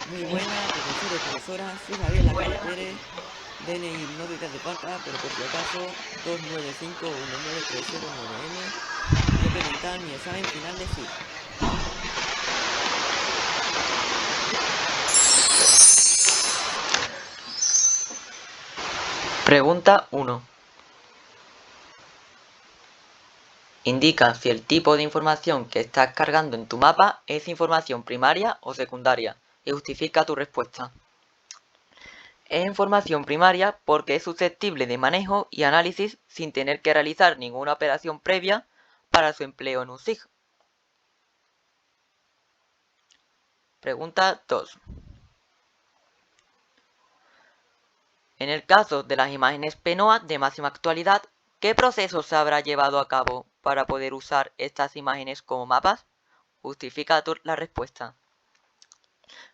Muy buena, profesores, profesoras. Soy Javier Lacalle Pérez. DNI no te hace falta, pero por si acaso, 295193099M. Voy a presentar mi examen final de SIG. Pregunta 1. Indica si el tipo de información que estás cargando en tu mapa es información primaria o secundaria y justifica tu respuesta. Es información primaria porque es susceptible de manejo y análisis sin tener que realizar ninguna operación previa para su empleo en un SIG. Pregunta 2. En el caso de las imágenes PNOA de máxima actualidad, ¿qué proceso se habrá llevado a cabo para poder usar estas imágenes como mapas? Justifica la respuesta.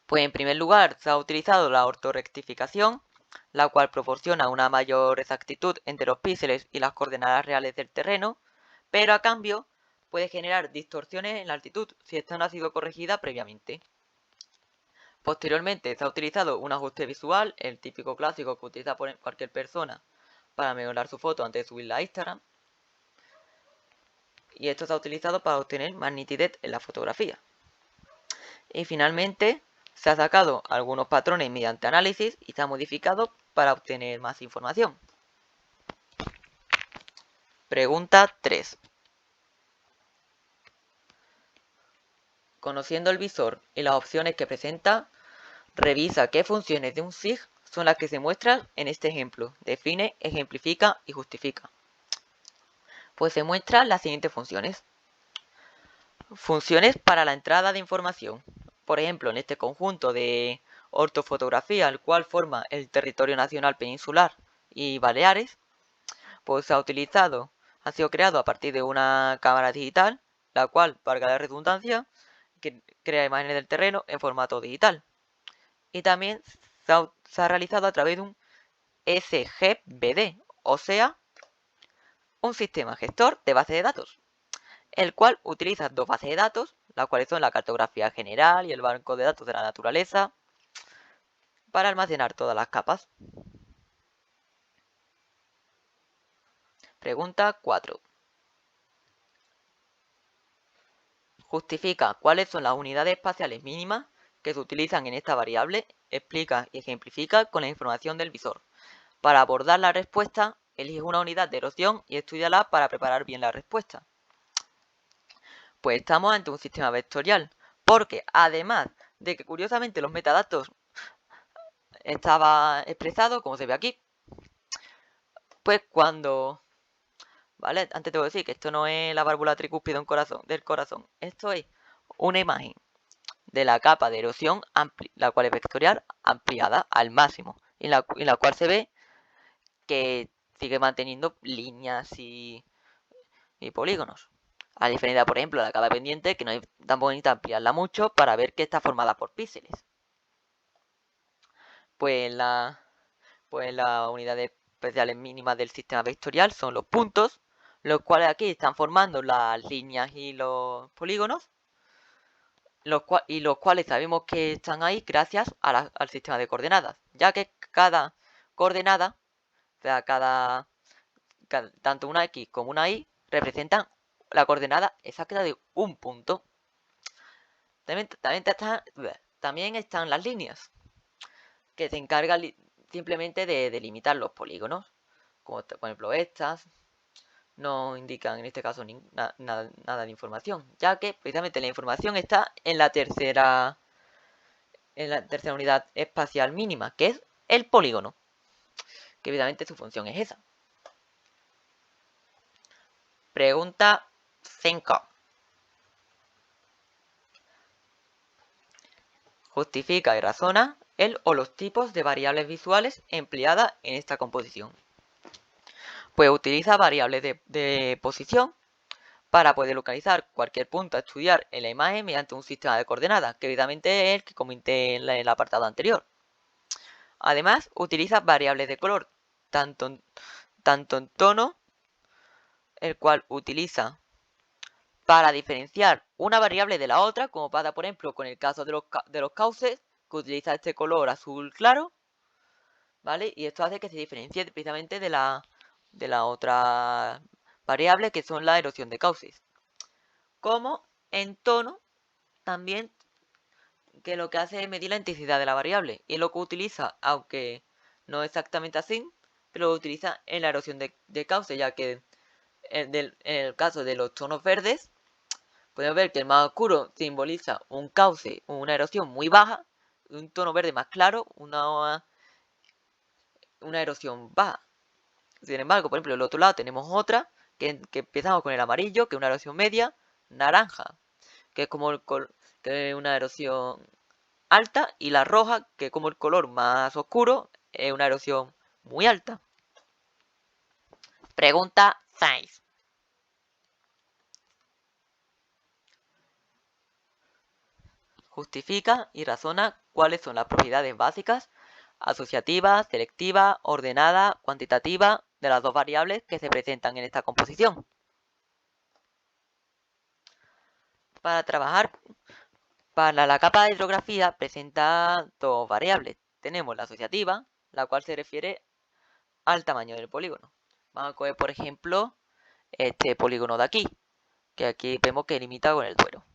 Pues en primer lugar se ha utilizado la ortorrectificación, la cual proporciona una mayor exactitud entre los píxeles y las coordenadas reales del terreno, pero a cambio puede generar distorsiones en la altitud si esta no ha sido corregida previamente. Posteriormente se ha utilizado un ajuste visual, el típico clásico que utiliza cualquier persona para mejorar su foto antes de subirla a Instagram, y esto se ha utilizado para obtener más nitidez en la fotografía. Y finalmente se ha sacado algunos patrones mediante análisis y se ha modificado para obtener más información. Pregunta 3. Conociendo el visor y las opciones que presenta, revisa qué funciones de un SIG son las que se muestran en este ejemplo. Define, ejemplifica y justifica. Pues se muestran las siguientes funciones. Funciones para la entrada de información. Por ejemplo, en este conjunto de ortofotografía, el cual forma el territorio nacional peninsular y Baleares, pues se ha sido creado a partir de una cámara digital, la cual, valga la redundancia, crea imágenes del terreno en formato digital. Y también se ha realizado a través de un SGBD, o sea, un sistema gestor de base de datos, el cual utiliza dos bases de datos, las cuales son la cartografía general y el banco de datos de la naturaleza, para almacenar todas las capas. Pregunta 4. Justifica cuáles son las unidades espaciales mínimas que se utilizan en esta variable, explica y ejemplifica con la información del visor. Para abordar la respuesta, elige una unidad de erosión y estúdiala para preparar bien la respuesta. Pues estamos ante un sistema vectorial, porque además de que curiosamente los metadatos estaba expresado, como se ve aquí, pues cuando, ¿vale? Antes tengo que decir que esto no es la válvula tricúspide del corazón, esto es una imagen de la capa de erosión, la cual es vectorial, ampliada al máximo, en la cual se ve que sigue manteniendo líneas y polígonos. A diferencia, por ejemplo, de la capa pendiente, que no es tan bonita ampliarla mucho para ver que está formada por píxeles. Pues las unidades especiales mínimas del sistema vectorial son los puntos, los cuales aquí están formando las líneas y los polígonos, los cuales sabemos que están ahí gracias al sistema de coordenadas, ya que cada coordenada, o sea, tanto una X como una Y, representan la coordenada exacta de un punto. También están las líneas, que se encargan simplemente de delimitar los polígonos, como por ejemplo estas, no indican en este caso nada de información, ya que precisamente la información está en la tercera unidad espacial mínima, que es el polígono, que evidentemente su función es esa. Pregunta 5. Justifica y razona el o los tipos de variables visuales empleadas en esta composición. Pues utiliza variables de posición para poder localizar cualquier punto a estudiar en la imagen mediante un sistema de coordenadas, que evidentemente es el que comenté en el apartado anterior. Además, utiliza variables de color, tanto en tono, el cual utiliza para diferenciar una variable de la otra, como pasa por ejemplo con el caso de los cauces, que utiliza este color azul claro, ¿vale? Y esto hace que se diferencie precisamente de la otra variable, que son la erosión de cauces. Como en tono, también, que lo que hace es medir la intensidad de la variable, y lo que utiliza, aunque no exactamente así, pero lo utiliza en la erosión de cauce, ya que en el caso de los tonos verdes, podemos ver que el más oscuro simboliza un cauce, una erosión muy baja, un tono verde más claro, una erosión baja. Sin embargo, por ejemplo, del otro lado tenemos otra, que empezamos con el amarillo, que es una erosión media, naranja, que es como que es una erosión alta, y la roja, que es como el color más oscuro, es una erosión muy alta. Pregunta 6. Justifica y razona cuáles son las propiedades básicas, asociativa, selectiva, ordenada, cuantitativa, de las dos variables que se presentan en esta composición. Para trabajar para la capa de hidrografía presenta dos variables. Tenemos la asociativa, la cual se refiere al tamaño del polígono. Vamos a coger, por ejemplo, este polígono de aquí, que aquí vemos que limita con el Duero.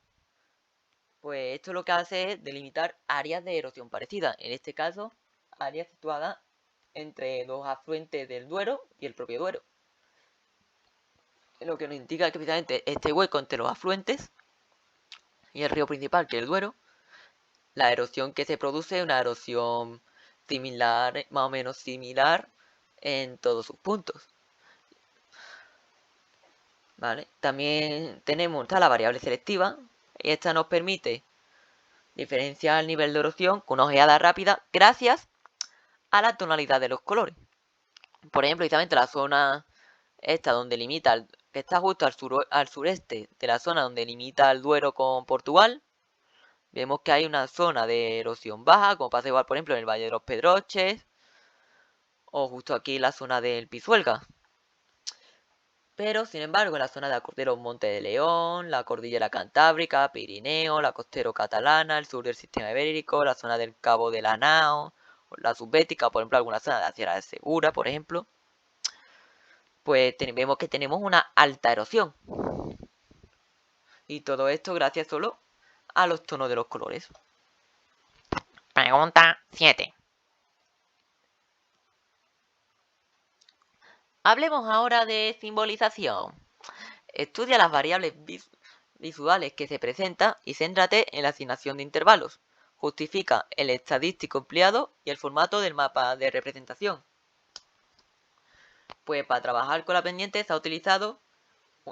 Pues esto lo que hace es delimitar áreas de erosión parecida. En este caso, áreas situadas entre dos afluentes del Duero y el propio Duero. Lo que nos indica que precisamente este hueco entre los afluentes y el río principal, que es el Duero, la erosión que se produce es una erosión similar, más o menos similar en todos sus puntos. ¿Vale? También tenemos la variable selectiva, y esta nos permite diferenciar el nivel de erosión con una ojeada rápida gracias a la tonalidad de los colores. Por ejemplo, precisamente la zona esta donde limita, que está justo al sureste de la zona donde limita el Duero con Portugal, vemos que hay una zona de erosión baja, como pasa igual, por ejemplo, en el Valle de los Pedroches, o justo aquí en la zona del Pisuelga. Pero, sin embargo, en la zona de los Montes de León, la Cordillera Cantábrica, Pirineo, la Costero Catalana, el sur del Sistema Ibérico, la zona del Cabo de la Nao, la Subbética, por ejemplo, alguna zona de la Sierra de Segura, por ejemplo, pues vemos que tenemos una alta erosión. Y todo esto gracias solo a los tonos de los colores. Pregunta 7. Hablemos ahora de simbolización. Estudia las variables visuales que se presentan y céntrate en la asignación de intervalos. Justifica el estadístico empleado y el formato del mapa de representación. Pues para trabajar con la pendiente se ha utilizado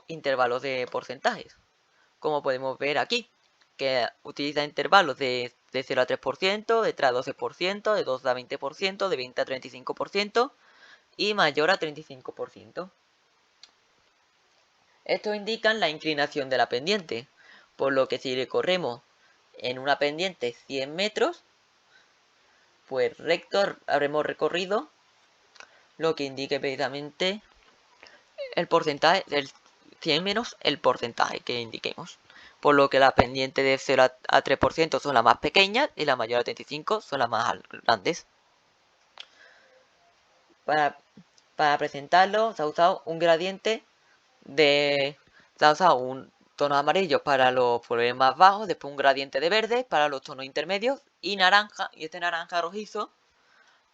intervalos de porcentajes, como podemos ver aquí, que utiliza intervalos de 0 a 3%, de 3 a 12%, de 2 a 20%, de 20 a 35% y mayor a 35%. Estos indican la inclinación de la pendiente, por lo que si recorremos en una pendiente 100 metros, pues recto habremos recorrido lo que indique precisamente el porcentaje del 100 menos el porcentaje que indiquemos. Por lo que las pendientes de 0 a 3% son las más pequeñas y las mayores a 35 son las más grandes. Para presentarlo se ha usado un gradiente se ha usado un tono amarillo para los colores más bajos, después un gradiente de verde para los tonos intermedios y naranja, y este naranja rojizo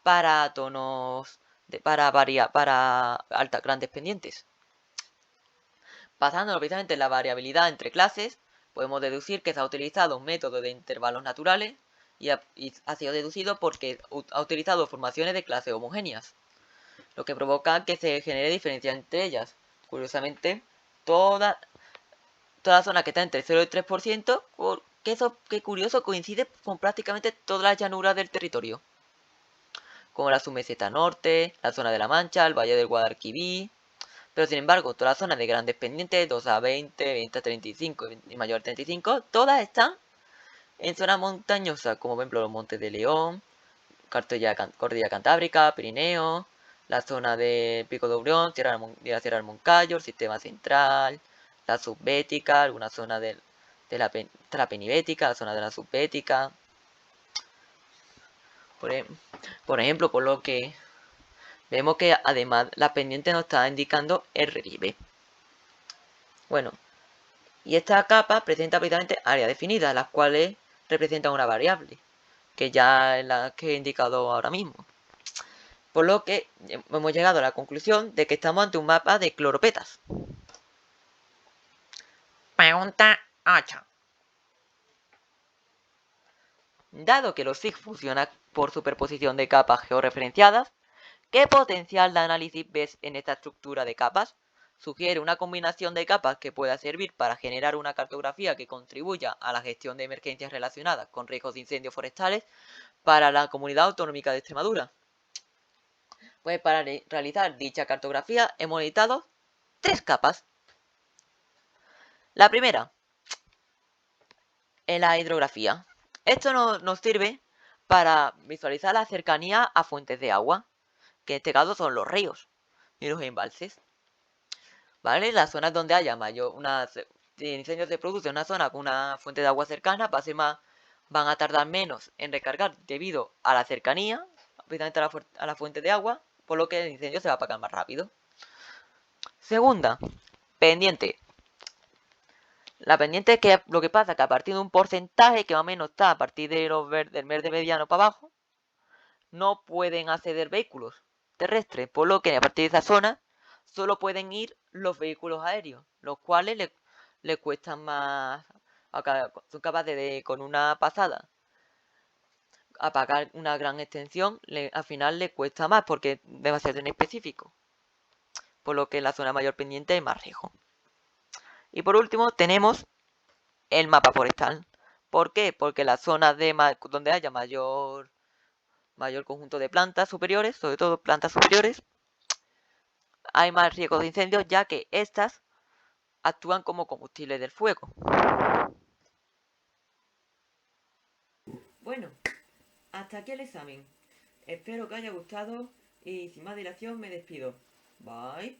para tonos para altas grandes pendientes. Basándonos precisamente en la variabilidad entre clases, podemos deducir que se ha utilizado un método de intervalos naturales y ha sido deducido porque ha utilizado formaciones de clases homogéneas, lo que provoca que se genere diferencia entre ellas. Curiosamente, toda la zona que está entre 0 y 3%, que curioso, coincide con prácticamente todas las llanuras del territorio, como la submeseta norte, la zona de la Mancha, el valle del Guadalquivir. Pero sin embargo, todas las zonas de grandes pendientes, 2 a 20, 20 a 35 y mayor a 35, todas están en zonas montañosas, como por ejemplo los Montes de León, Cordillera Cantábrica, Pirineo, la zona del Pico de Orión, la Sierra del Moncayo, el Sistema Central, la Subbética, alguna zona de la Penibética, la zona de la Subbética. Por ejemplo, por lo que vemos que además la pendiente nos está indicando el relieve. Bueno, y esta capa presenta precisamente áreas definidas, las cuales representan una variable, que ya es la que he indicado ahora mismo. Por lo que hemos llegado a la conclusión de que estamos ante un mapa de cloropetas. Pregunta 8. Dado que los SIG funcionan por superposición de capas georreferenciadas, ¿qué potencial de análisis ves en esta estructura de capas? Sugiere una combinación de capas que pueda servir para generar una cartografía que contribuya a la gestión de emergencias relacionadas con riesgos de incendios forestales para la Comunidad Autonómica de Extremadura. Pues para realizar dicha cartografía hemos necesitado 3 capas. La primera, en la hidrografía. Esto nos sirve para visualizar la cercanía a fuentes de agua, que en este caso son los ríos y los embalses. ¿Vale? Las zonas donde haya si el incendio se produce en una zona con una fuente de agua cercana, van a tardar menos en recargar debido a la cercanía, precisamente a la fuente de agua, por lo que el incendio se va a apagar más rápido. Segunda, pendiente. La pendiente es que lo que pasa es que a partir de un porcentaje que más o menos está a partir de del verde mediano para abajo, no pueden acceder vehículos terrestres, por lo que a partir de esa zona solo pueden ir los vehículos aéreos, los cuales le cuestan más, son capaces de con una pasada apagar una gran extensión, al final le cuesta más porque es demasiado inespecífico, por lo que en la zona mayor pendiente hay más riesgo. Y por último tenemos el mapa forestal. ¿Por qué? Porque las zonas donde haya mayor conjunto de plantas superiores, sobre todo plantas superiores, hay más riesgo de incendios, ya que estas actúan como combustible del fuego. Bueno, hasta aquí el examen. Espero que haya gustado y sin más dilación me despido. Bye.